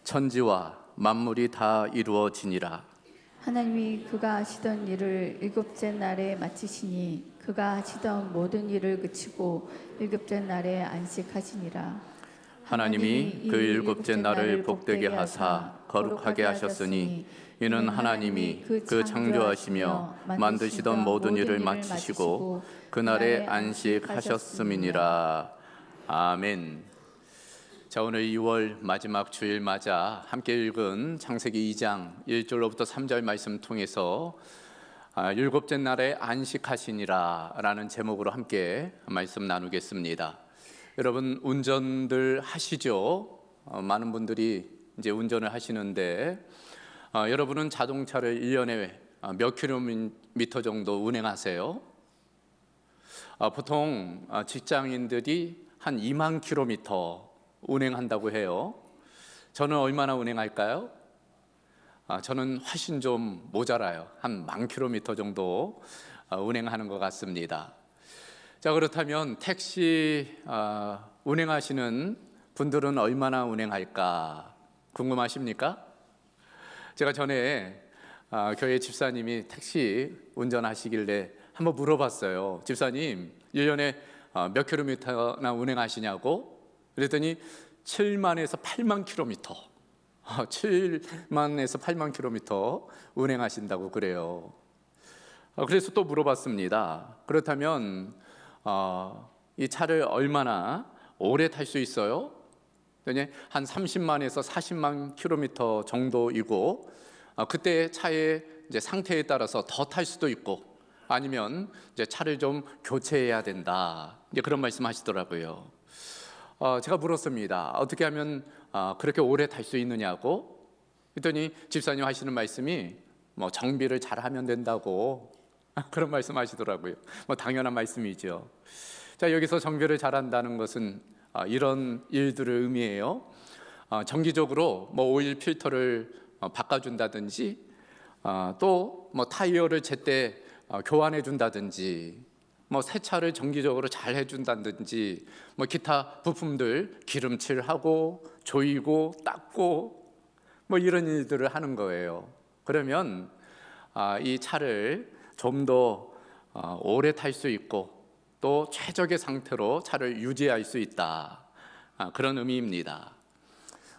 천지와 만물이 다 이루어지니라. 하나님이 그가 하시던 일을 일곱째 날에 마치시니 그가 하시던 모든 일을 그치고 일곱째 날에 안식하시니라. 하나님이 그 일곱째 날을 복되게 하사 거룩하게 하셨으니 이는 하나님이 그 창조하시며 만드시던 모든 일을 마치시고 그날에 안식하셨음이니라. 아멘. 자, 오늘 2월 마지막 주일 맞아 함께 읽은 창세기 2장 1절로부터 3절 말씀 통해서 일곱째 날에 안식하시니라 라는 제목으로 함께 말씀 나누겠습니다. 여러분 운전들 하시죠? 많은 분들이 이제 운전을 하시는데 여러분은 자동차를 1년에 몇 킬로미터 정도 운행하세요? 보통 직장인들이 한 2만 킬로미터 운행한다고 해요. 저는 얼마나 운행할까요? 저는 훨씬 좀 모자라요. 한 10,000킬로미터 정도 운행하는 것 같습니다. 자, 그렇다면 택시 운행하시는 분들은 얼마나 운행할까 궁금하십니까? 제가 전에 교회 집사님이 택시 운전하시길래 한번 물어봤어요. 집사님, 1년에 몇 킬로미터나 운행하시냐고? 그랬더니 7만에서 8만 킬로미터 7만에서 8만 킬로미터 운행하신다고 그래요. 그래서 또 물어봤습니다. 그렇다면 이 차를 얼마나 오래 탈 수 있어요? 한 30만에서 40만 킬로미터 정도이고 그때 차의 이제 상태에 따라서 더 탈 수도 있고 아니면 이제 차를 좀 교체해야 된다. 이제 그런 말씀하시더라고요. 제가 물었습니다. 어떻게 하면 그렇게 오래 탈 수 있느냐고? 그랬더니 집사님 하시는 말씀이 뭐 정비를 잘 하면 된다고 그런 말씀 하시더라고요. 뭐 당연한 말씀이죠. 자, 여기서 정비를 잘한다는 것은 이런 일들을 의미해요. 정기적으로 뭐 오일 필터를 바꿔준다든지 또 뭐 타이어를 제때 교환해 준다든지 뭐 세차를 정기적으로 잘 해준다든지 뭐 기타 부품들 기름칠하고 조이고 닦고 뭐 이런 일들을 하는 거예요. 그러면 이 차를 좀 더 오래 탈 수 있고 또 최적의 상태로 차를 유지할 수 있다. 그런 의미입니다.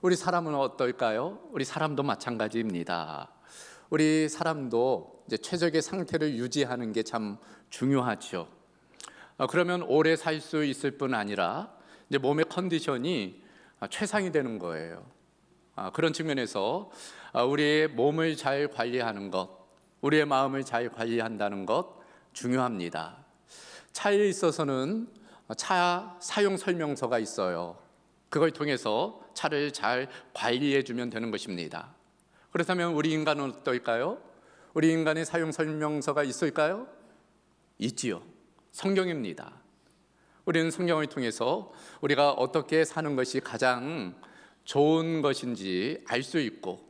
우리 사람은 어떨까요? 우리 사람도 마찬가지입니다. 우리 사람도 이제 최적의 상태를 유지하는 게 참 중요하죠. 그러면 오래 살 수 있을 뿐 아니라 이제 몸의 컨디션이 최상이 되는 거예요. 그런 측면에서 우리의 몸을 잘 관리하는 것, 우리의 마음을 잘 관리한다는 것 중요합니다. 차에 있어서는 차 사용 설명서가 있어요. 그걸 통해서 차를 잘 관리해 주면 되는 것입니다. 그렇다면 우리 인간은 어떨까요? 우리 인간의 사용 설명서가 있을까요? 있지요. 성경입니다. 우리는 성경을 통해서 우리가 어떻게 사는 것이 가장 좋은 것인지 알 수 있고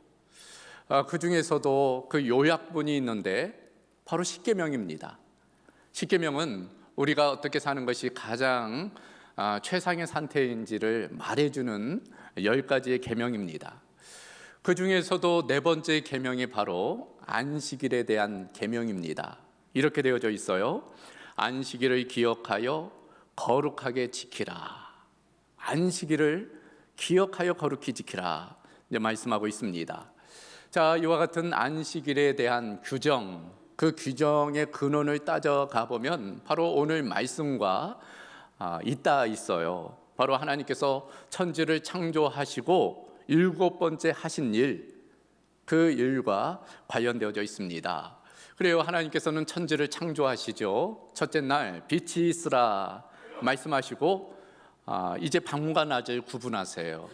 그 중에서도 그 요약본이 있는데 바로 십계명입니다. 십계명은 우리가 어떻게 사는 것이 가장 최상의 상태인지를 말해주는 10가지의 계명입니다. 그 중에서도 네 번째 계명이 바로 안식일에 대한 계명입니다. 이렇게 되어져 있어요. 안식일을 기억하여 거룩하게 지키라. 안식일을 기억하여 거룩히 지키라. 이제 말씀하고 있습니다. 자, 이와 같은 안식일에 대한 규정, 그 규정의 근원을 따져가 보면 바로 오늘 말씀과 있다 있어요. 바로 하나님께서 천지를 창조하시고 7번째 하신 일, 그 일과 관련되어져 있습니다. 그래요. 하나님께서는 천지를 창조하시죠. 첫째 날 빛이 있으라 말씀하시고 이제 밤과 낮을 구분하세요.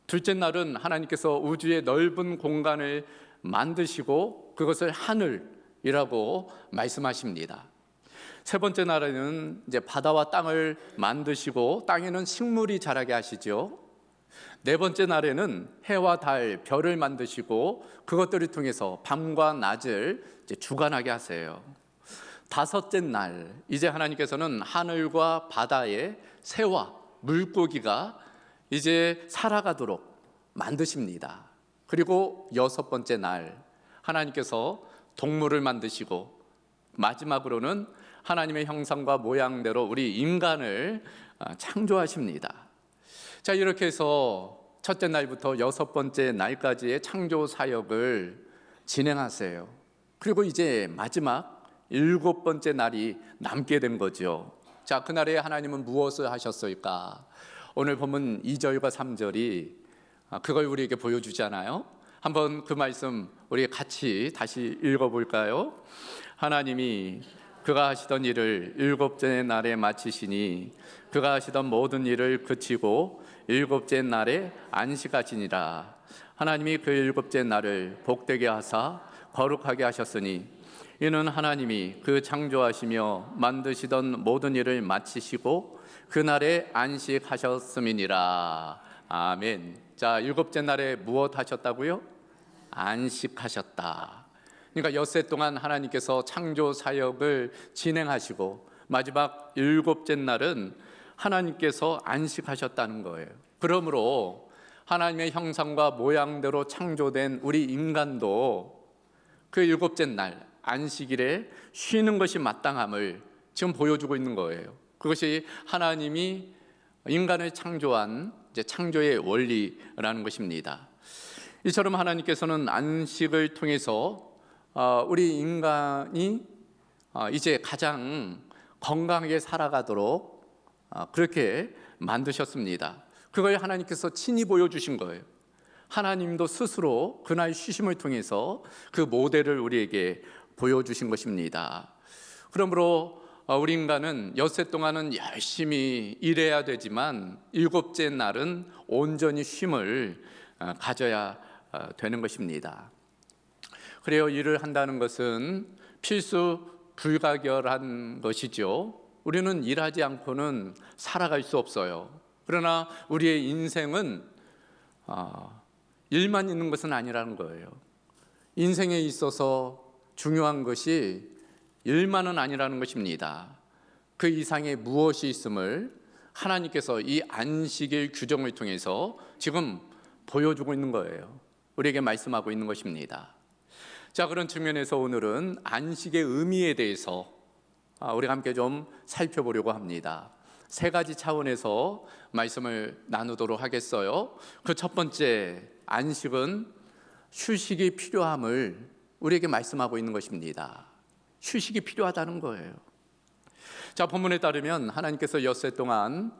둘째 날은 하나님께서 우주의 넓은 공간을 만드시고 그것을 하늘이라고 말씀하십니다. 세 번째 날에는 이제 바다와 땅을 만드시고 땅에는 식물이 자라게 하시죠. 네 번째 날에는 해와 달, 별을 만드시고 그것들을 통해서 밤과 낮을 이제 주관하게 하세요. 다섯째 날, 이제 하나님께서는 하늘과 바다에 새와 물고기가 이제 살아가도록 만드십니다. 그리고 여섯 번째 날 하나님께서 동물을 만드시고 마지막으로는 하나님의 형상과 모양대로 우리 인간을 창조하십니다. 자, 이렇게 해서 첫째 날부터 여섯 번째 날까지의 창조 사역을 진행하세요. 그리고 이제 마지막 일곱 번째 날이 남게 된 거죠. 자, 그날에 하나님은 무엇을 하셨을까? 오늘 보면 2절과 3절이 그걸 우리에게 보여주잖아요. 한번 그 말씀 우리 같이 다시 읽어볼까요? 하나님이 그가 하시던 일을 일곱째 날에 마치시니 그가 하시던 모든 일을 그치고 일곱째 날에 안식하시니라. 하나님이 그 일곱째 날을 복되게 하사 거룩하게 하셨으니 이는 하나님이 그 창조하시며 만드시던 모든 일을 마치시고 그날에 안식하셨음이니라. 아멘. 자, 일곱째 날에 무엇 하셨다고요? 안식하셨다. 그러니까 엿새 동안 하나님께서 창조 사역을 진행하시고 마지막 일곱째 날은 하나님께서 안식하셨다는 거예요. 그러므로 하나님의 형상과 모양대로 창조된 우리 인간도 그 일곱째 날 안식일에 쉬는 것이 마땅함을 지금 보여주고 있는 거예요. 그것이 하나님이 인간을 창조한 창조의 원리라는 것입니다. 이처럼 하나님께서는 안식을 통해서 우리 인간이 이제 가장 건강하게 살아가도록 그렇게 만드셨습니다. 그걸 하나님께서 친히 보여주신 거예요. 하나님도 스스로 그날 쉬심을 통해서 그 모델을 우리에게 보여주신 것입니다. 그러므로 우리 인간은 엿새 동안은 열심히 일해야 되지만 일곱째 날은 온전히 쉼을 가져야 되는 것입니다. 그래요, 일을 한다는 것은 필수 불가결한 것이죠. 우리는 일하지 않고는 살아갈 수 없어요. 그러나 우리의 인생은 일만 있는 것은 아니라는 거예요. 인생에 있어서 중요한 것이 일만은 아니라는 것입니다. 그 이상의 무엇이 있음을 하나님께서 이 안식일 규정을 통해서 지금 보여주고 있는 거예요. 우리에게 말씀하고 있는 것입니다. 자, 그런 측면에서 오늘은 안식의 의미에 대해서 우리가 함께 좀 살펴보려고 합니다. 세 가지 차원에서 말씀을 나누도록 하겠어요. 그 첫 번째, 안식은 휴식이 필요함을 우리에게 말씀하고 있는 것입니다. 휴식이 필요하다는 거예요. 자, 본문에 따르면 하나님께서 엿새 동안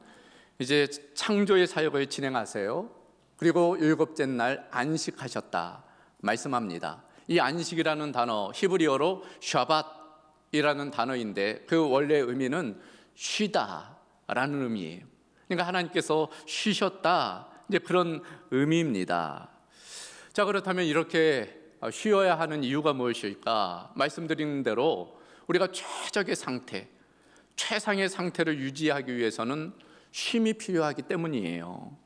이제 창조의 사역을 진행하세요. 그리고 일곱째 날 안식하셨다 말씀합니다. 이 안식이라는 단어 히브리어로 샤밧이라는 단어인데 그 원래 의미는 쉬다라는 의미예요. 그러니까 하나님께서 쉬셨다, 이제 그런 의미입니다. 자, 그렇다면 이렇게 쉬어야 하는 이유가 무엇일까? 말씀드린 대로 우리가 최적의 상태, 최상의 상태를 유지하기 위해서는 쉼이 필요하기 때문이에요.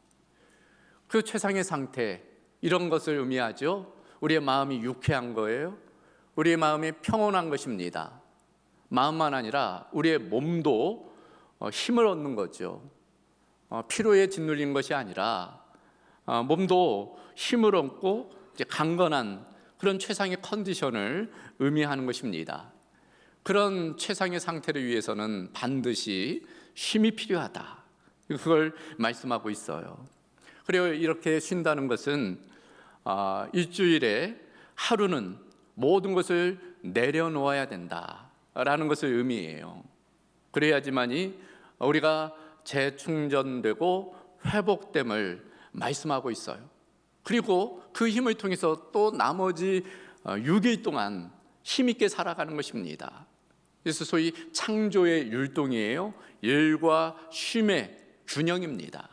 그 최상의 상태, 이런 것을 의미하죠. 우리의 마음이 유쾌한 거예요. 우리의 마음이 평온한 것입니다. 마음만 아니라 우리의 몸도 힘을 얻는 거죠. 피로에 짓눌린 것이 아니라 몸도 힘을 얻고 이제 강건한 그런 최상의 컨디션을 의미하는 것입니다. 그런 최상의 상태를 위해서는 반드시 쉼이 필요하다. 그걸 말씀하고 있어요. 그리고 이렇게 쉰다는 것은 일주일에 하루는 모든 것을 내려놓아야 된다라는 것을 의미해요. 그래야지만이 우리가 재충전되고 회복됨을 말씀하고 있어요. 그리고 그 힘을 통해서 또 나머지 6일 동안 힘있게 살아가는 것입니다. 그래서 소위 창조의 율동이에요. 일과 쉼의 균형입니다.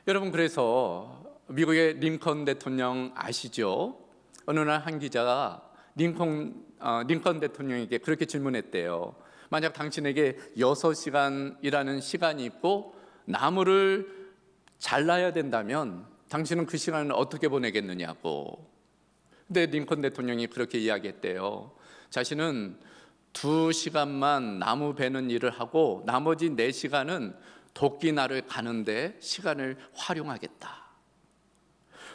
여러분, 그래서 미국의 링컨 대통령 아시죠? 어느 날 한 기자가 링컨 대통령에게 그렇게 질문했대요. 만약 당신에게 6시간 일하는 시간이 있고 나무를 잘라야 된다면 당신은 그 시간을 어떻게 보내겠느냐고. 근데 링컨 대통령이 그렇게 이야기했대요. 자신은 2시간만 나무 베는 일을 하고 나머지 4시간은 도끼날을 가는데 시간을 활용하겠다.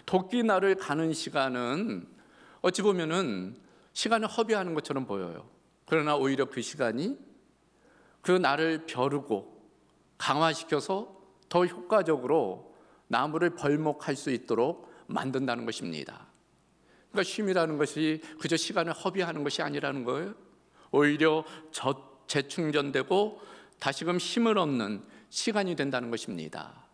토끼 날을 가는 시간은 어찌 보면은 시간을 허비하는 것처럼 보여요. 그러나 오히려 그 시간이 그 날을 벼르고 강화시켜서 더 효과적으로 나무를 벌목할 수 있도록 만든다는 것입니다. 그러니까 쉼이라는 것이 그저 시간을 허비하는 것이 아니라는 거예요. 오히려 재충전되고 다시금 힘을 얻는 시간이 된다는 것입니다.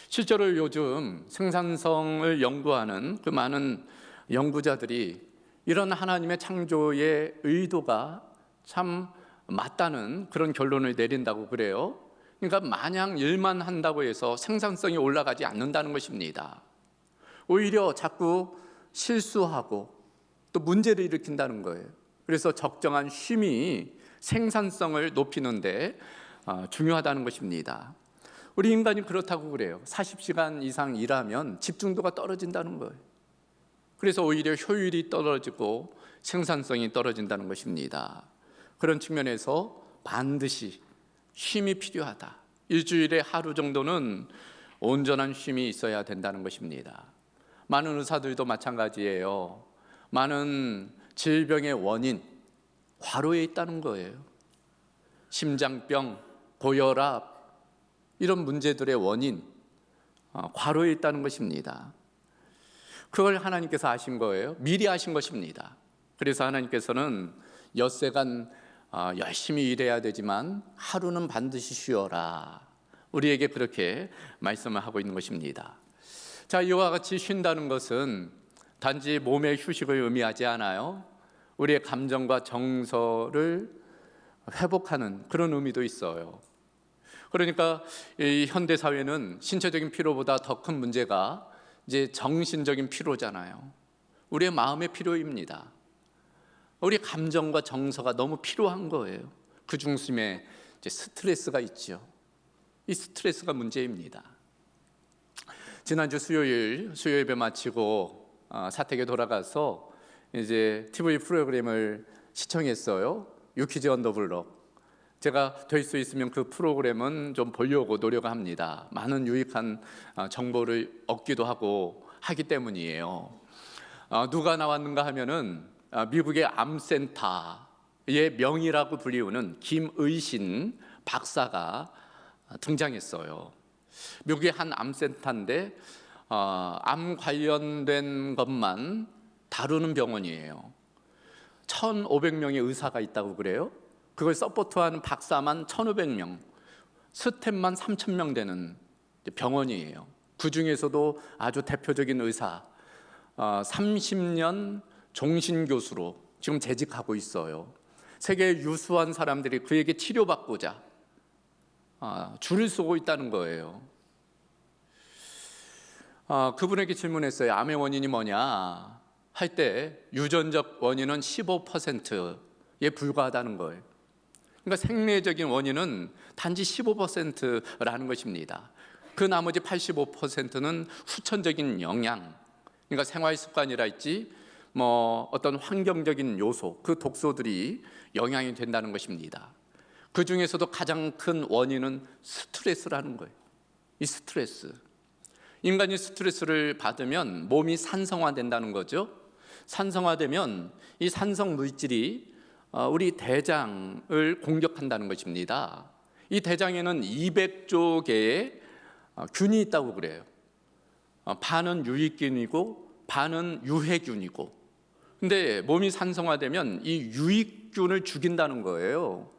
실제로 요즘 생산성을 연구하는 그 많은 연구자들이 이런 하나님의 창조의 의도가 참 맞다는 그런 결론을 내린다고 그래요. 그러니까 마냥 일만 한다고 해서 생산성이 올라가지 않는다는 것입니다. 오히려 자꾸 실수하고 또 문제를 일으킨다는 거예요. 그래서 적정한 쉼이 생산성을 높이는데 중요하다는 것입니다. 우리 인간이 그렇다고 그래요. 40시간 이상 일하면 집중도가 떨어진다는 거예요. 그래서 오히려 효율이 떨어지고 생산성이 떨어진다는 것입니다. 그런 측면에서 반드시 쉼이 필요하다. 일주일에 하루 정도는 온전한 쉼이 있어야 된다는 것입니다. 많은 의사들도 마찬가지예요. 많은 질병의 원인, 과로에 있다는 거예요. 심장병, 고혈압 이런 문제들의 원인, 과로에 있다는 것입니다. 그걸 하나님께서 아신 거예요. 미리 아신 것입니다. 그래서 하나님께서는 엿새간 열심히 일해야 되지만 하루는 반드시 쉬어라. 우리에게 그렇게 말씀을 하고 있는 것입니다. 자, 이와 같이 쉰다는 것은 단지 몸의 휴식을 의미하지 않아요. 우리의 감정과 정서를 회복하는 그런 의미도 있어요. 그러니까 이 현대 사회는 신체적인 피로보다 더 큰 문제가 이제 정신적인 피로잖아요. 우리의 마음의 피로입니다. 우리 감정과 정서가 너무 필요한 거예요. 그 중심에 이제 스트레스가 있죠. 이 스트레스가 문제입니다. 지난주 수요일 예배 마치고 사택에 돌아가서 이제 TV 프로그램을 시청했어요. 유퀴즈 온 더 블록. 제가 될 수 있으면 그 프로그램은 좀 보려고 노력합니다. 많은 유익한 정보를 얻기도 하고 하기 때문이에요. 누가 나왔는가 하면은 미국의 암센터의 명의라고 불리우는 김의신 박사가 등장했어요. 미국의 한 암센터인데 암 관련된 것만 다루는 병원이에요. 1,500명의 의사가 있다고 그래요. 그걸 서포트하는 박사만 1,500명, 스태프만 3,000명 되는 병원이에요. 그 중에서도 아주 대표적인 의사, 30년 종신교수로 지금 재직하고 있어요. 세계의 유수한 사람들이 그에게 치료받고자 줄을 서고 있다는 거예요. 그분에게 질문했어요. 암의 원인이 뭐냐 할 때 유전적 원인은 15%에 불과하다는 거예요. 그러니까 생리적인 원인은 단지 15%라는 것입니다. 그 나머지 85%는 후천적인 영향, 그러니까 생활 습관이랄지 어떤 환경적인 요소, 그 독소들이 영향이 된다는 것입니다. 그 중에서도 가장 큰 원인은 스트레스라는 거예요. 이 스트레스. 인간이 스트레스를 받으면 몸이 산성화된다는 거죠. 산성화되면 이 산성 물질이 우리 대장을 공격한다는 것입니다. 이 대장에는 200조 개의 균이 있다고 그래요. 반은 유익균이고 반은 유해균이고. 근데 몸이 산성화되면 이 유익균을 죽인다는 거예요.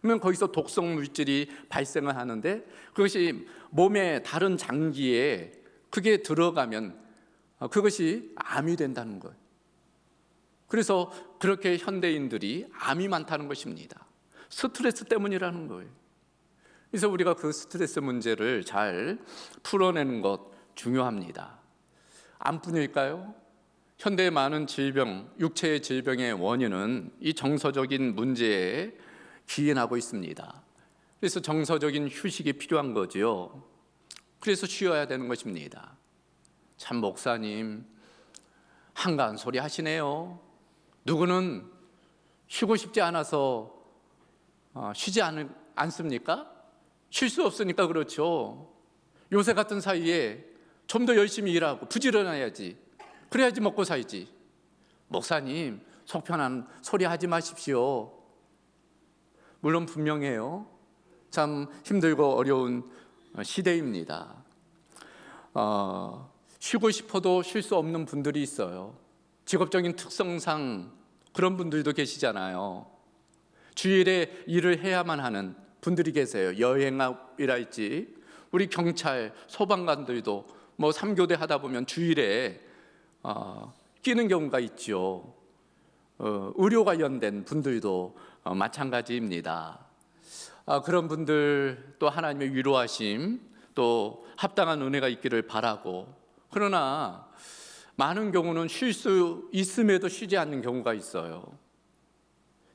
그러면 거기서 독성 물질이 발생을 하는데 그것이 몸의 다른 장기에 그게 들어가면 그것이 암이 된다는 거예요. 그래서 그렇게 현대인들이 암이 많다는 것입니다. 스트레스 때문이라는 거예요. 그래서 우리가 그 스트레스 문제를 잘 풀어내는 것 중요합니다. 암뿐일까요? 현대의 많은 질병, 육체의 질병의 원인은 이 정서적인 문제에 기인하고 있습니다. 그래서 정서적인 휴식이 필요한 거지요. 그래서 쉬어야 되는 것입니다. 참 목사님 한가한 소리 하시네요. 누구는 쉬고 싶지 않아서 쉬지 않습니까? 쉴 수 없으니까 그렇죠. 요새 같은 사이에 좀 더 열심히 일하고 부지런해야지. 그래야지 먹고 살지. 목사님, 속 편한 소리 하지 마십시오. 물론 분명해요. 참 힘들고 어려운 시대입니다. 쉬고 싶어도 쉴 수 없는 분들이 있어요. 직업적인 특성상 그런 분들도 계시잖아요. 주일에 일을 해야만 하는 분들이 계세요. 여행이랄지 우리 경찰, 소방관들도 뭐 3교대 하다 보면 주일에 끼는 경우가 있죠. 의료 관련된 분들도 마찬가지입니다. 그런 분들 또 하나님의 위로하심, 또 합당한 은혜가 있기를 바라고, 그러나 많은 경우는 쉴 수 있음에도 쉬지 않는 경우가 있어요.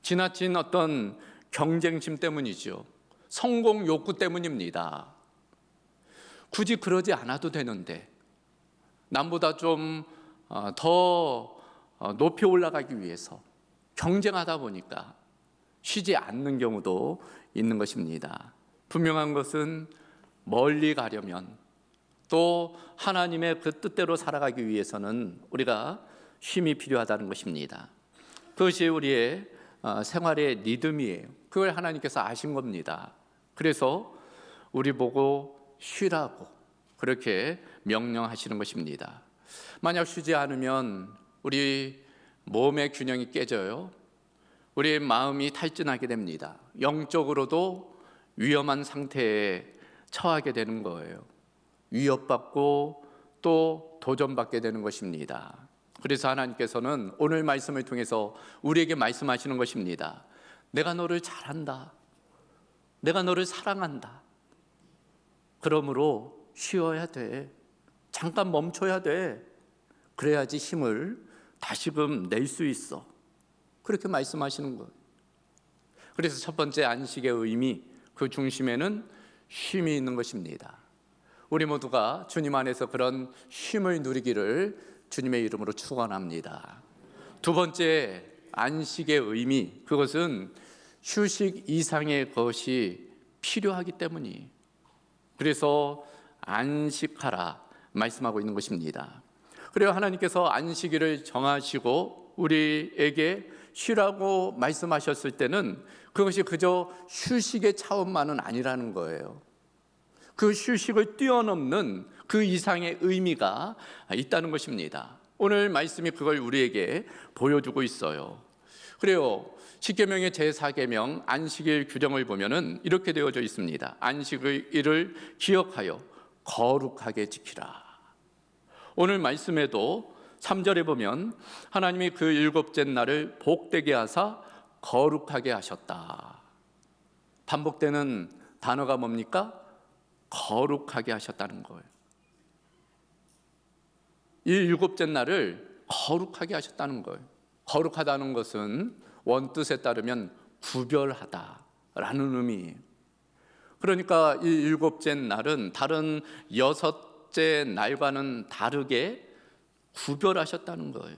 지나친 어떤 경쟁심 때문이죠. 성공 욕구 때문입니다. 굳이 그러지 않아도 되는데 남보다 좀 더 높이 올라가기 위해서 경쟁하다 보니까 쉬지 않는 경우도 있는 것입니다. 분명한 것은 멀리 가려면, 또 하나님의 그 뜻대로 살아가기 위해서는 우리가 쉼이 필요하다는 것입니다. 그것이 우리의 생활의 리듬이에요. 그걸 하나님께서 아신 겁니다. 그래서 우리 보고 쉬라고 그렇게 명령하시는 것입니다. 만약 쉬지 않으면 우리 몸의 균형이 깨져요. 우리의 마음이 탈진하게 됩니다. 영적으로도 위험한 상태에 처하게 되는 거예요. 위협받고 또 도전받게 되는 것입니다. 그래서 하나님께서는 오늘 말씀을 통해서 우리에게 말씀하시는 것입니다. 내가 너를 잘한다. 내가 너를 사랑한다. 그러므로 쉬어야 돼. 잠깐 멈춰야 돼. 그래야지 힘을 다시금 낼 수 있어. 그렇게 말씀하시는 거예요. 그래서 첫 번째 안식의 의미, 그 중심에는 쉼이 있는 것입니다. 우리 모두가 주님 안에서 그런 쉼을 누리기를 주님의 이름으로 축원합니다. 두 번째 안식의 의미, 그것은 휴식 이상의 것이 필요하기 때문이에요. 그래서 안식하라 말씀하고 있는 것입니다. 그래서 하나님께서 안식일을 정하시고 우리에게 쉬라고 말씀하셨을 때는 그것이 그저 휴식의 차원만은 아니라는 거예요. 그 휴식을 뛰어넘는 그 이상의 의미가 있다는 것입니다. 오늘 말씀이 그걸 우리에게 보여주고 있어요. 그래요. 십계명의 제4계명 안식일 규정을 보면은 이렇게 되어져 있습니다. 안식일을 기억하여 거룩하게 지키라. 오늘 말씀에도 3절에 보면 하나님이 그 일곱째 날을 복되게 하사 거룩하게 하셨다. 반복되는 단어가 뭡니까? 거룩하게 하셨다는 거예요. 이 일곱째 날을 거룩하게 하셨다는 거예요. 거룩하다는 것은 원뜻에 따르면 구별하다라는 의미예요. 그러니까 이 일곱째 날은 다른 여섯째 날과는 다르게 구별하셨다는 거예요.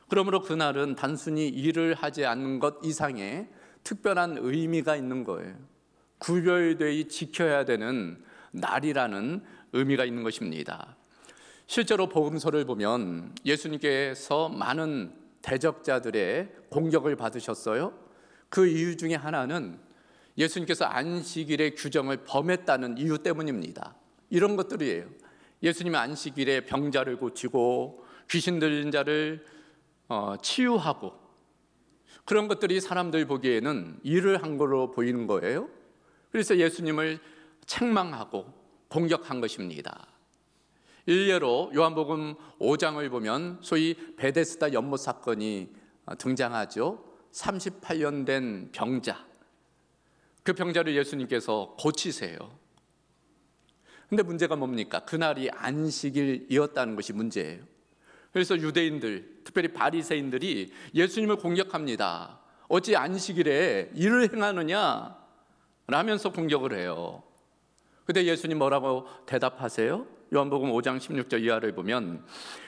그러므로 그날은 단순히 일을 하지 않는 것 이상의 특별한 의미가 있는 거예요. 구별되어 지켜야 되는 날이라는 의미가 있는 것입니다. 실제로 복음서를 보면 예수님께서 많은 대적자들의 공격을 받으셨어요. 그 이유 중에 하나는 예수님께서 안식일의 규정을 범했다는 이유 때문입니다. 이런 것들이에요. 예수님이 안식일에 병자를 고치고 귀신 들린 자를 치유하고, 그런 것들이 사람들 보기에는 일을 한 걸로 보이는 거예요. 그래서 예수님을 책망하고 공격한 것입니다. 일례로 요한복음 5장을 보면 소위 베데스다 연못 사건이 등장하죠. 38년 된 병자, 그 병자를 예수님께서 고치세요. 근데 문제가 뭡니까? 그날이 안식일이었다는 것이 문제예요. 그래서 유대인들, 특별히 바리새인들이 예수님을 공격합니다. 어찌 안식일에 일을 행하느냐 라면서 공격을 해요. 근데 예수님 뭐라고 대답하세요? 요한복음 5장 16절 이하를 보면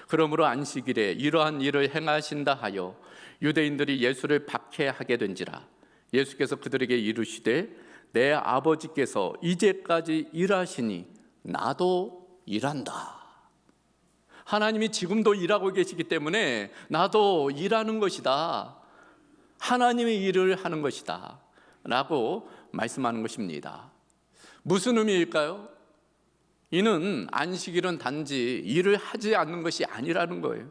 그러므로 안식일에 이러한 일을 행하신다 하여 유대인들이 예수를 박해하게 된지라. 예수께서 그들에게 이르시되 내 아버지께서 이제까지 일하시니 나도 일한다. 하나님이 지금도 일하고 계시기 때문에 나도 일하는 것이다. 하나님의 일을 하는 것이다 라고 말씀하는 것입니다. 무슨 의미일까요? 이는 안식일은 단지 일을 하지 않는 것이 아니라는 거예요.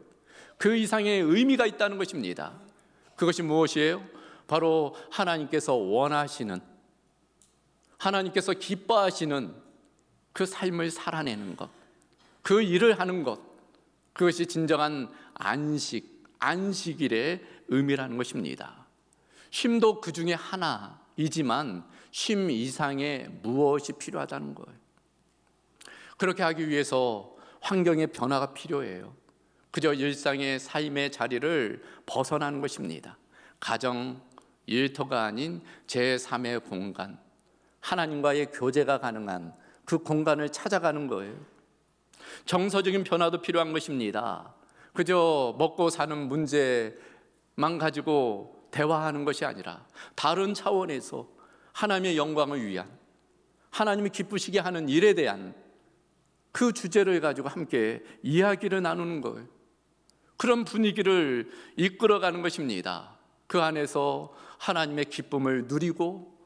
그 이상의 의미가 있다는 것입니다. 그것이 무엇이에요? 바로 하나님께서 원하시는, 하나님께서 기뻐하시는 그 삶을 살아내는 것, 그 일을 하는 것, 그것이 진정한 안식일의 의미라는 것입니다. 쉼도 그 중에 하나이지만 쉼 이상의 무엇이 필요하다는 거예요. 그렇게 하기 위해서 환경의 변화가 필요해요. 그저 일상의 삶의 자리를 벗어나는 것입니다. 가정, 일터가 아닌 제3의 공간, 하나님과의 교제가 가능한 그 공간을 찾아가는 거예요. 정서적인 변화도 필요한 것입니다. 그저 먹고 사는 문제만 가지고 대화하는 것이 아니라 다른 차원에서 하나님의 영광을 위한, 하나님이 기쁘시게 하는 일에 대한 그 주제를 가지고 함께 이야기를 나누는 거예요. 그런 분위기를 이끌어가는 것입니다. 그 안에서 하나님의 기쁨을 누리고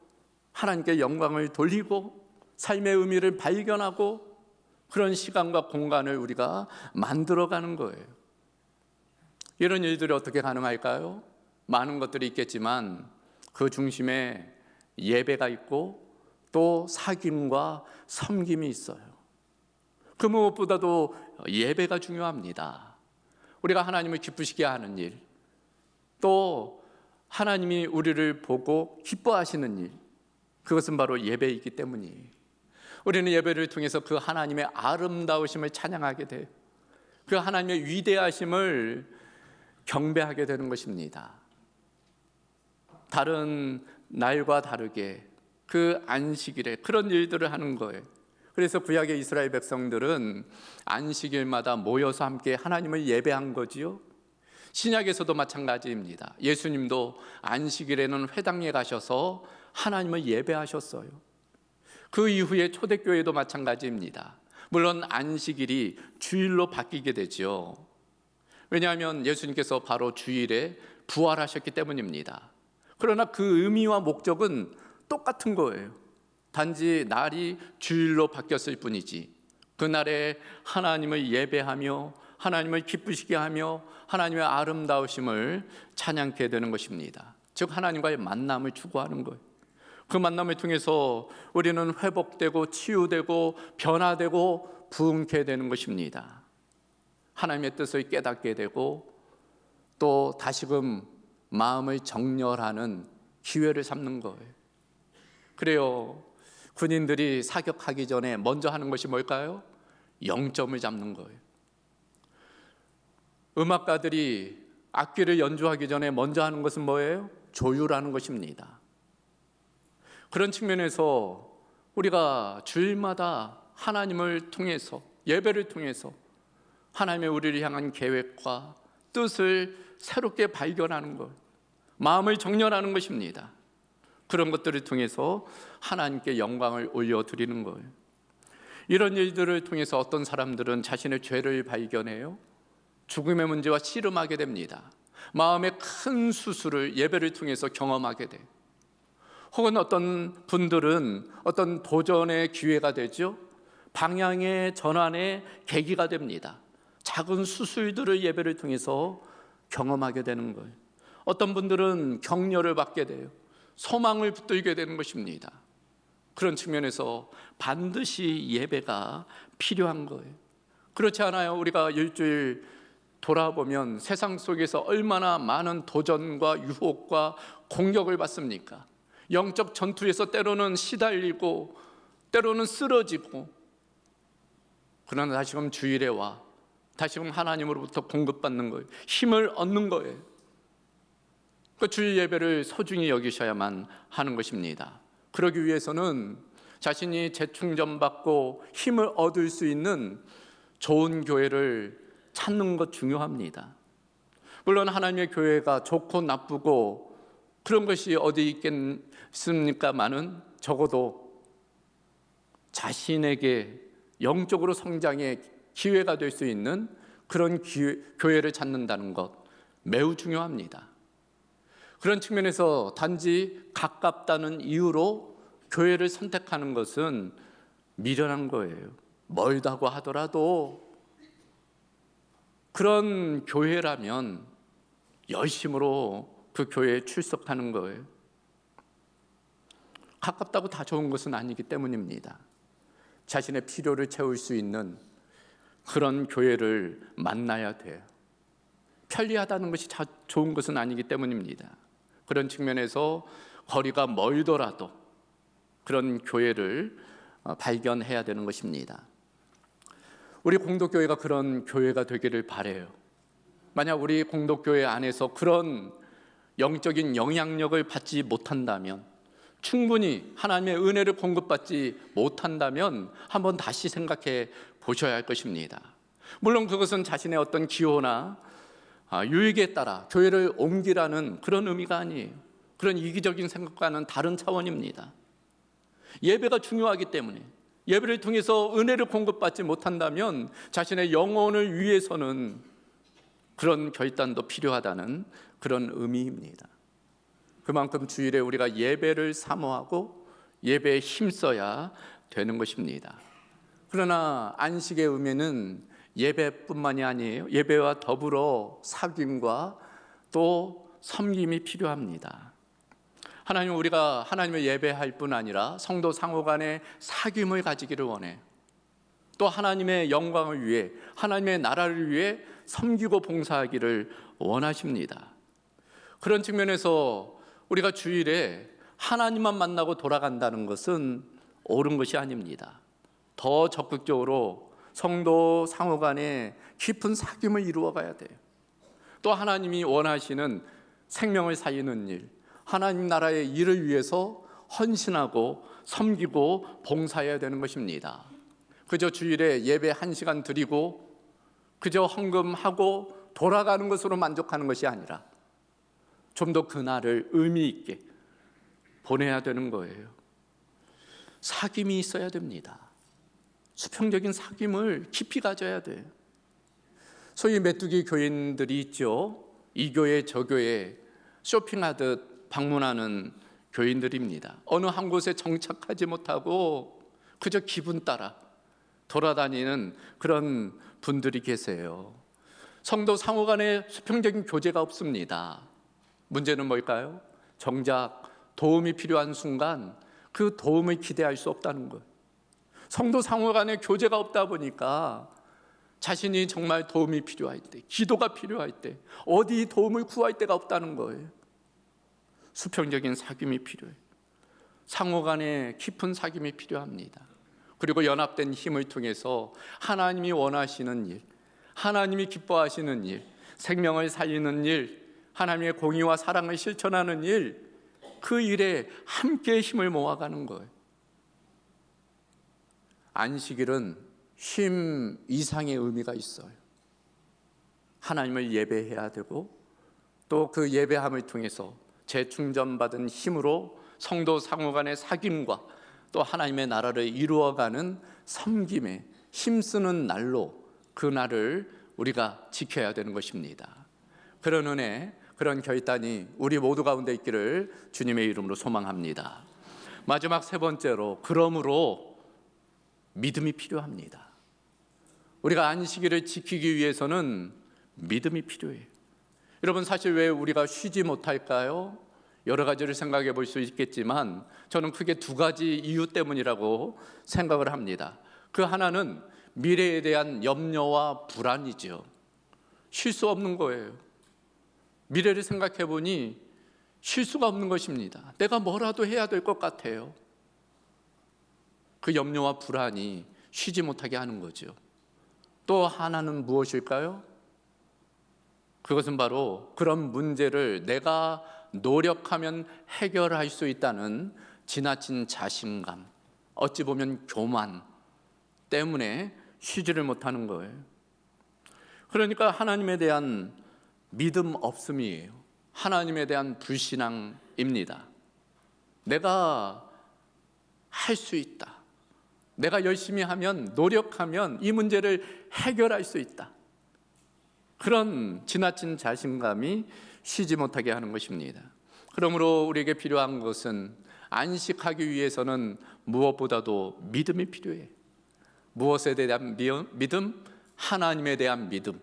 하나님께 영광을 돌리고 삶의 의미를 발견하고 그런 시간과 공간을 우리가 만들어가는 거예요. 이런 일들이 어떻게 가능할까요? 많은 것들이 있겠지만 그 중심에 예배가 있고 또 사귐과 섬김이 있어요. 그 무엇보다도 예배가 중요합니다. 우리가 하나님을 기쁘시게 하는 일, 또 하나님이 우리를 보고 기뻐하시는 일, 그것은 바로 예배이기 때문이에요. 우리는 예배를 통해서 그 하나님의 아름다우심을 찬양하게 돼요. 그 하나님의 위대하심을 경배하게 되는 것입니다. 다른 날과 다르게 그 안식일에 그런 일들을 하는 거예요. 그래서 구약의 이스라엘 백성들은 안식일마다 모여서 함께 하나님을 예배한 거지요. 신약에서도 마찬가지입니다. 예수님도 안식일에는 회당에 가셔서 하나님을 예배하셨어요. 그 이후에 초대교회도 마찬가지입니다. 물론 안식일이 주일로 바뀌게 되죠. 왜냐하면 예수님께서 바로 주일에 부활하셨기 때문입니다. 그러나 그 의미와 목적은 똑같은 거예요. 단지 날이 주일로 바뀌었을 뿐이지 그날에 하나님을 예배하며 하나님을 기쁘시게 하며 하나님의 아름다우심을 찬양케 되는 것입니다. 즉 하나님과의 만남을 추구하는 거예요. 그 만남을 통해서 우리는 회복되고 치유되고 변화되고 부흥케 되는 것입니다. 하나님의 뜻을 깨닫게 되고 또 다시금 마음을 정렬하는 기회를 삼는 거예요. 그래요. 군인들이 사격하기 전에 먼저 하는 것이 뭘까요? 영점을 잡는 거예요. 음악가들이 악기를 연주하기 전에 먼저 하는 것은 뭐예요? 조율하는 것입니다. 그런 측면에서 우리가 주일마다 하나님을 통해서 예배를 통해서 하나님의 우리를 향한 계획과 뜻을 새롭게 발견하는 것, 마음을 정렬하는 것입니다. 그런 것들을 통해서 하나님께 영광을 올려드리는 거예요. 이런 일들을 통해서 어떤 사람들은 자신의 죄를 발견해요. 죽음의 문제와 씨름하게 됩니다. 마음의 큰 수술을 예배를 통해서 경험하게 돼요. 혹은 어떤 분들은 어떤 도전의 기회가 되죠. 방향의 전환의 계기가 됩니다. 작은 수술들을 예배를 통해서 경험하게 되는 거예요. 어떤 분들은 격려를 받게 돼요. 소망을 붙들게 되는 것입니다. 그런 측면에서 반드시 예배가 필요한 거예요. 그렇지 않아요? 우리가 일주일 돌아보면 세상 속에서 얼마나 많은 도전과 유혹과 공격을 받습니까? 영적 전투에서 때로는 시달리고 때로는 쓰러지고, 그러나 다시금 주일에 와 다시금 하나님으로부터 공급받는 거예요. 힘을 얻는 거예요. 그 주일 예배를 소중히 여기셔야만 하는 것입니다. 그러기 위해서는 자신이 재충전받고 힘을 얻을 수 있는 좋은 교회를 찾는 것 중요합니다. 물론 하나님의 교회가 좋고 나쁘고 그런 것이 어디 있겠습니까마는 적어도 자신에게 영적으로 성장의 기회가 될 수 있는 그런 교회를 찾는다는 것 매우 중요합니다. 그런 측면에서 단지 가깝다는 이유로 교회를 선택하는 것은 미련한 거예요. 멀다고 하더라도 그런 교회라면 열심으로 그 교회에 출석하는 거예요. 가깝다고 다 좋은 것은 아니기 때문입니다. 자신의 필요를 채울 수 있는 그런 교회를 만나야 돼요. 편리하다는 것이 좋은 것은 아니기 때문입니다. 그런 측면에서 거리가 멀더라도 그런 교회를 발견해야 되는 것입니다. 우리 공동교회가 그런 교회가 되기를 바라요. 만약 우리 공동교회 안에서 그런 영적인 영향력을 받지 못한다면, 충분히 하나님의 은혜를 공급받지 못한다면 한번 다시 생각해 보셔야 할 것입니다. 물론 그것은 자신의 어떤 기호나 유익에 따라 교회를 옮기라는 그런 의미가 아니에요. 그런 이기적인 생각과는 다른 차원입니다. 예배가 중요하기 때문에 예배를 통해서 은혜를 공급받지 못한다면 자신의 영혼을 위해서는 그런 결단도 필요하다는 그런 의미입니다. 그만큼 주일에 우리가 예배를 사모하고 예배에 힘써야 되는 것입니다. 그러나 안식의 의미는 예배뿐만이 아니에요. 예배와 더불어 사귐과 또 섬김이 필요합니다. 하나님은 우리가 하나님을 예배할 뿐 아니라 성도 상호 간의 사귐을 가지기를 원해요. 또 하나님의 영광을 위해, 하나님의 나라를 위해 섬기고 봉사하기를 원하십니다. 그런 측면에서 우리가 주일에 하나님만 만나고 돌아간다는 것은 옳은 것이 아닙니다. 더 적극적으로 성도 상호 간에 깊은 사귐을 이루어 가야 돼요. 또 하나님이 원하시는 생명을 살리는 일, 하나님 나라의 일을 위해서 헌신하고 섬기고 봉사해야 되는 것입니다. 그저 주일에 예배 1시간 드리고 그저 헌금하고 돌아가는 것으로 만족하는 것이 아니라 좀 더 그날을 의미 있게 보내야 되는 거예요. 사귐이 있어야 됩니다. 수평적인 사귐을 깊이 가져야 돼요. 소위 메뚜기 교인들이 있죠. 이 교회 저 교회 쇼핑하듯 방문하는 교인들입니다. 어느 한 곳에 정착하지 못하고 그저 기분 따라 돌아다니는 그런 분들이 계세요. 성도 상호 간에 수평적인 교제가 없습니다. 문제는 뭘까요? 정작 도움이 필요한 순간 그 도움을 기대할 수 없다는 거예요. 성도 상호 간에 교제가 없다 보니까 자신이 정말 도움이 필요할 때, 기도가 필요할 때 어디 도움을 구할 데가 없다는 거예요. 수평적인 사귐이 필요해요. 상호 간에 깊은 사귐이 필요합니다. 그리고 연합된 힘을 통해서 하나님이 원하시는 일, 하나님이 기뻐하시는 일, 생명을 살리는 일, 하나님의 공의와 사랑을 실천하는 일, 그 일에 함께 힘을 모아가는 거예요. 안식일은 쉼 이상의 의미가 있어요. 하나님을 예배해야 되고 또 그 예배함을 통해서 재충전받은 힘으로 성도 상호 간의 사귐과 또 하나님의 나라를 이루어가는 섬김에 힘쓰는 날로 그 날을 우리가 지켜야 되는 것입니다. 그런 은혜, 그런 결단이 우리 모두 가운데 있기를 주님의 이름으로 소망합니다. 마지막 세 번째로, 그러므로 믿음이 필요합니다. 우리가 안식일을 지키기 위해서는 믿음이 필요해요. 여러분, 사실 왜 우리가 쉬지 못할까요? 여러 가지를 생각해 볼 수 있겠지만 저는 크게 두 가지 이유 때문이라고 생각을 합니다. 그 하나는 미래에 대한 염려와 불안이죠. 쉴 수 없는 거예요. 미래를 생각해 보니 쉴 수가 없는 것입니다. 내가 뭐라도 해야 될 것 같아요. 그 염려와 불안이 쉬지 못하게 하는 거죠. 또 하나는 무엇일까요? 그것은 바로 그런 문제를 내가 노력하면 해결할 수 있다는 지나친 자신감, 어찌 보면 교만 때문에 쉬지를 못하는 거예요. 그러니까 하나님에 대한 믿음 없음이에요. 하나님에 대한 불신앙입니다. 내가 할 수 있다, 내가 열심히 하면, 노력하면 이 문제를 해결할 수 있다. 그런 지나친 자신감이 쉬지 못하게 하는 것입니다. 그러므로 우리에게 필요한 것은, 안식하기 위해서는 무엇보다도 믿음이 필요해요. 무엇에 대한 믿음? 하나님에 대한 믿음,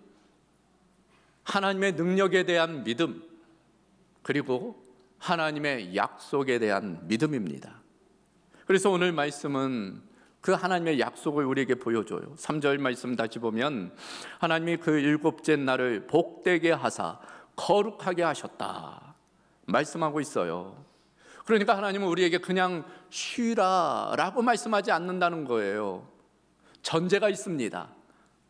하나님의 능력에 대한 믿음, 그리고 하나님의 약속에 대한 믿음입니다. 그래서 오늘 말씀은 그 하나님의 약속을 우리에게 보여줘요. 3절 말씀 다시 보면 하나님이 그 일곱째 날을 복되게 하사 거룩하게 하셨다 말씀하고 있어요. 그러니까 하나님은 우리에게 그냥 쉬라 라고 말씀하지 않는다는 거예요. 전제가 있습니다.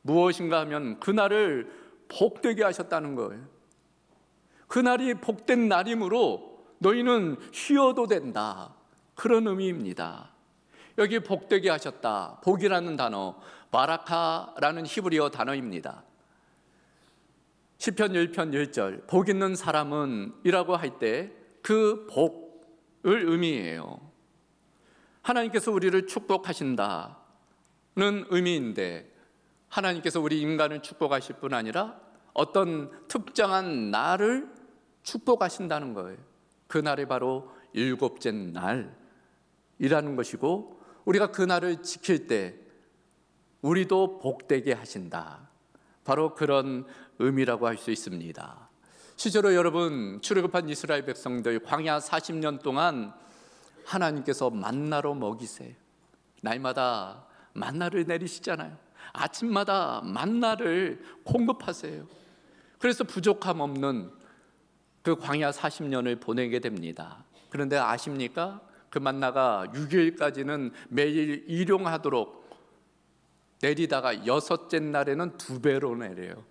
무엇인가 하면 그날을 복되게 하셨다는 거예요. 그날이 복된 날이므로 너희는 쉬어도 된다, 그런 의미입니다. 여기 복되게 하셨다, 복이라는 단어, 바라카라는 히브리어 단어입니다. 시편 1편 1절 복 있는 사람은 이라고 할 때 그 복을 의미해요. 하나님께서 우리를 축복하신다는 의미인데, 하나님께서 우리 인간을 축복하실 뿐 아니라 어떤 특정한 날을 축복하신다는 거예요. 그 날이 바로 일곱째 날이라는 것이고, 우리가 그 날을 지킬 때 우리도 복되게 하신다, 바로 그런 의미라고 할 수 있습니다. 실제로 여러분, 출애굽한 이스라엘 백성들 광야 40년 동안 하나님께서 만나로 먹이세요. 날마다 만나를 내리시잖아요. 아침마다 만나를 공급하세요. 그래서 부족함 없는 그 광야 40년을 보내게 됩니다. 그런데 아십니까? 그 만나가 6일까지는 매일 일용하도록 내리다가 여섯째 날에는 2배로 내려요.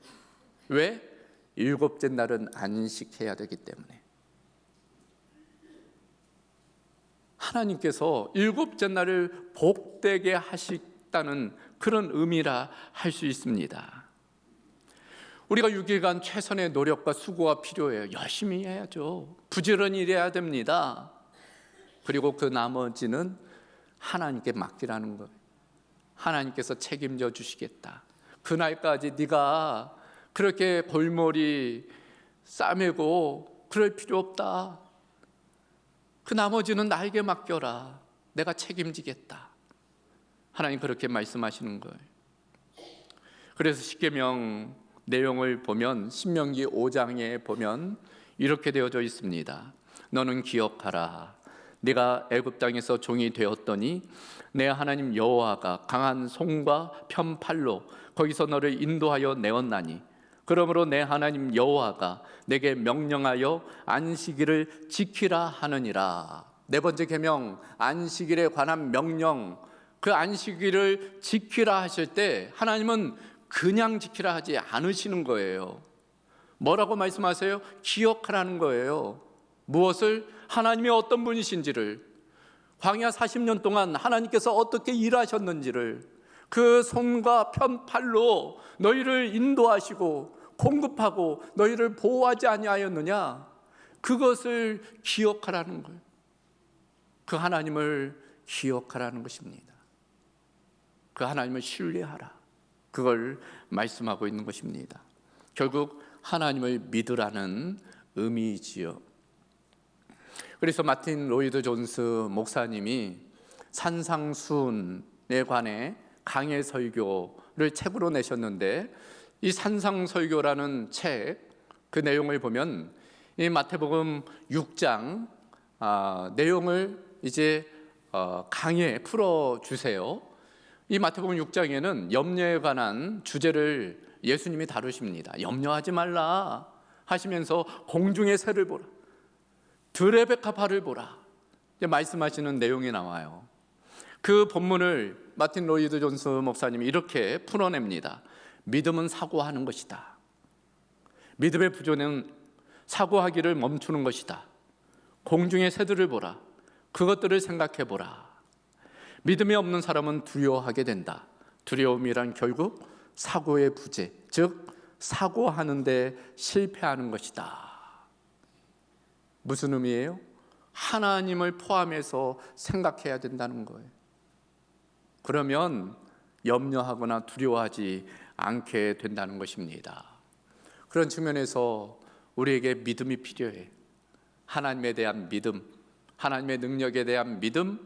왜? 일곱째 날은 안식해야 되기 때문에. 하나님께서 일곱째 날을 복되게 하셨다는 그런 의미라 할 수 있습니다. 우리가 6일간 최선의 노력과 수고가 필요해요. 열심히 해야죠. 부지런히 일해야 됩니다. 그리고 그 나머지는 하나님께 맡기라는 거예요. 하나님께서 책임져 주시겠다. 그날까지 네가 그렇게 골머리 싸매고 그럴 필요 없다. 그 나머지는 나에게 맡겨라. 내가 책임지겠다. 하나님 그렇게 말씀하시는 거예요. 그래서 십계명 내용을 보면 신명기 5장에 보면 이렇게 되어져 있습니다. 너는 기억하라. 네가 애굽 땅에서 종이 되었더니 내 하나님 여호와가 강한 손과 편팔로 거기서 너를 인도하여 내었나니, 그러므로 내 하나님 여호와가 내게 명령하여 안식일을 지키라 하느니라. 네 번째 계명, 안식일에 관한 명령, 그 안식일을 지키라 하실 때 하나님은 그냥 지키라 하지 않으시는 거예요. 뭐라고 말씀하세요? 기억하라는 거예요. 무엇을? 하나님이 어떤 분이신지를, 광야 40년 동안 하나님께서 어떻게 일하셨는지를, 그 손과 편팔로 너희를 인도하시고 공급하고 너희를 보호하지 아니하였느냐, 그것을 기억하라는 거예요. 그 하나님을 기억하라는 것입니다. 그 하나님을 신뢰하라, 그걸 말씀하고 있는 것입니다. 결국 하나님을 믿으라는 의미이지요. 그래서 마틴 로이드 존스 목사님이 산상수훈에 관해 강해 설교를 책으로 내셨는데, 이 산상설교라는 책, 그 내용을 보면 이 마태복음 6장 내용을 이제 강의에 풀어주세요. 이 마태복음 6장에는 염려에 관한 주제를 예수님이 다루십니다. 염려하지 말라 하시면서 공중의 새를 보라, 들의 백합화를 보라, 말씀하시는 내용이 나와요. 그 본문을 마틴 로이드 존스 목사님이 이렇게 풀어냅니다. 믿음은 사고하는 것이다. 믿음의 부조는 사고하기를 멈추는 것이다. 공중의 새들을 보라. 그것들을 생각해 보라. 믿음이 없는 사람은 두려워하게 된다. 두려움이란 결국 사고의 부재, 즉 사고하는데 실패하는 것이다. 무슨 의미예요? 하나님을 포함해서 생각해야 된다는 거예요. 그러면 염려하거나 두려워하지 않게 된다는 것입니다. 그런 측면에서 우리에게 믿음이 필요해. 하나님에 대한 믿음, 하나님의 능력에 대한 믿음,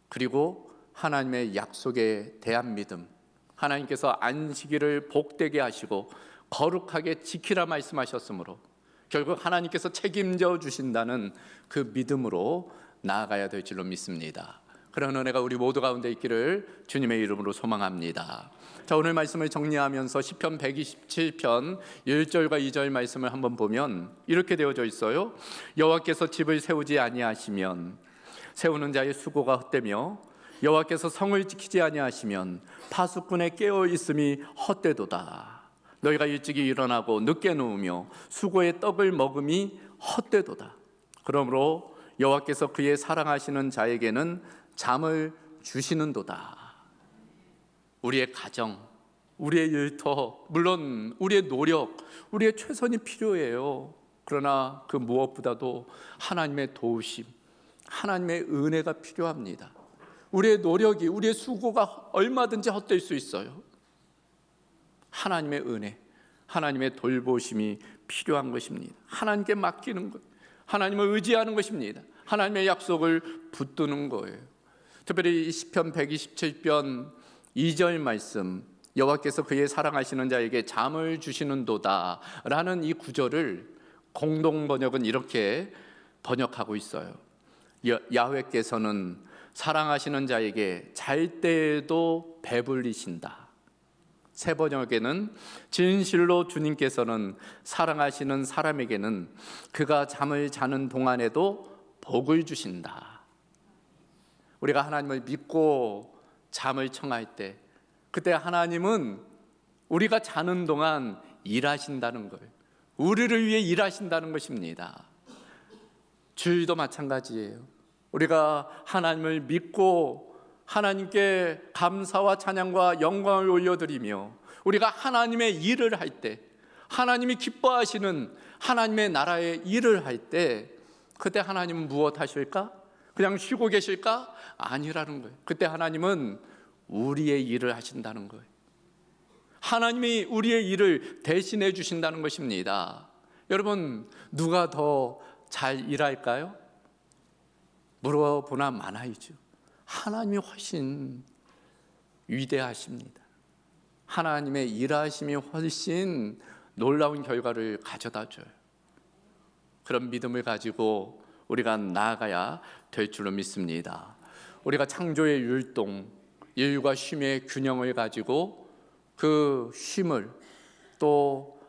그리고 하나님의 약속에 대한 믿음. 하나님께서 안식일을 복되게 하시고 거룩하게 지키라 말씀하셨으므로 결국 하나님께서 책임져 주신다는 그 믿음으로 나아가야 될 줄로 믿습니다. 그런 은혜가 우리 모두 가운데 있기를 주님의 이름으로 소망합니다. 자, 오늘 말씀을 정리하면서 시편 127편 1절과 2절 말씀을 한번 보면 이렇게 되어져 있어요. 여호와께서 집을 세우지 아니하시면 세우는 자의 수고가 헛되며 여호와께서 성을 지키지 아니하시면 파수꾼의 깨어 있음이 헛되도다. 너희가 일찍이 일어나고 늦게 누우며 수고의 떡을 먹음이 헛되도다. 그러므로 여호와께서 그의 사랑하시는 자에게는 잠을 주시는도다. 우리의 가정, 우리의 일터, 물론 우리의 노력, 우리의 최선이 필요해요. 그러나 그 무엇보다도 하나님의 도우심, 하나님의 은혜가 필요합니다. 우리의 노력이, 우리의 수고가 얼마든지 헛될 수 있어요. 하나님의 은혜, 하나님의 돌보심이 필요한 것입니다. 하나님께 맡기는 것, 하나님을 의지하는 것입니다. 하나님의 약속을 붙드는 거예요. 특별히 이 시편 127편 2절 말씀, 여호와께서 그의 사랑하시는 자에게 잠을 주시는도다 라는 이 구절을 공동 번역은 이렇게 번역하고 있어요. 야훼께서는 사랑하시는 자에게 잘 때에도 배불리신다. 새 번역에는 진실로 주님께서는 사랑하시는 사람에게는 그가 잠을 자는 동안에도 복을 주신다. 우리가 하나님을 믿고 잠을 청할 때 그때 하나님은 우리가 자는 동안 일하신다는 거예요. 우리를 위해 일하신다는 것입니다. 주일도 마찬가지예요. 우리가 하나님을 믿고 하나님께 감사와 찬양과 영광을 올려드리며 우리가 하나님의 일을 할 때, 하나님이 기뻐하시는 하나님의 나라의 일을 할 때 그때 하나님은 무엇 하실까? 그냥 쉬고 계실까? 아니라는 거예요. 그때 하나님은 우리의 일을 하신다는 거예요. 하나님이 우리의 일을 대신해 주신다는 것입니다. 여러분, 누가 더 잘 일할까요? 물어보나 마나이죠. 하나님이 훨씬 위대하십니다. 하나님의 일하심이 훨씬 놀라운 결과를 가져다 줘요. 그런 믿음을 가지고 우리가 나아가야 될 줄로 믿습니다. 우리가 창조의 율동, 일과 쉼의 균형을 가지고 그 쉼을 또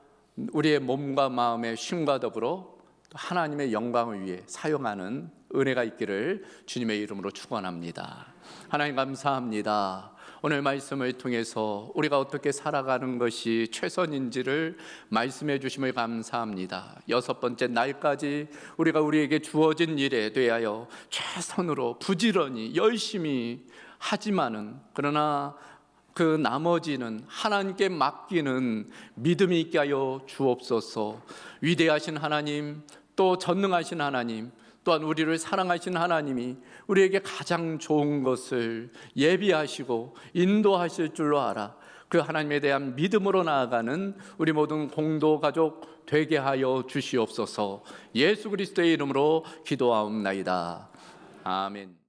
우리의 몸과 마음의 쉼과 더불어 하나님의 영광을 위해 사용하는 은혜가 있기를 주님의 이름으로 축원합니다. 하나님 감사합니다. 오늘 말씀을 통해서 우리가 어떻게 살아가는 것이 최선인지를 말씀해 주심을 감사합니다. 6번째 날까지 우리가 우리에게 주어진 일에 대하여 최선으로 부지런히 열심히 하지만은 그러나 그 나머지는 하나님께 맡기는 믿음이 있게 하여 주옵소서. 위대하신 하나님, 또 전능하신 하나님, 또한 우리를 사랑하신 하나님이 우리에게 가장 좋은 것을 예비하시고 인도하실 줄로 알아 그 하나님에 대한 믿음으로 나아가는 우리 모든 공도 가족 되게 하여 주시옵소서. 예수 그리스도의 이름으로 기도하옵나이다. 아멘.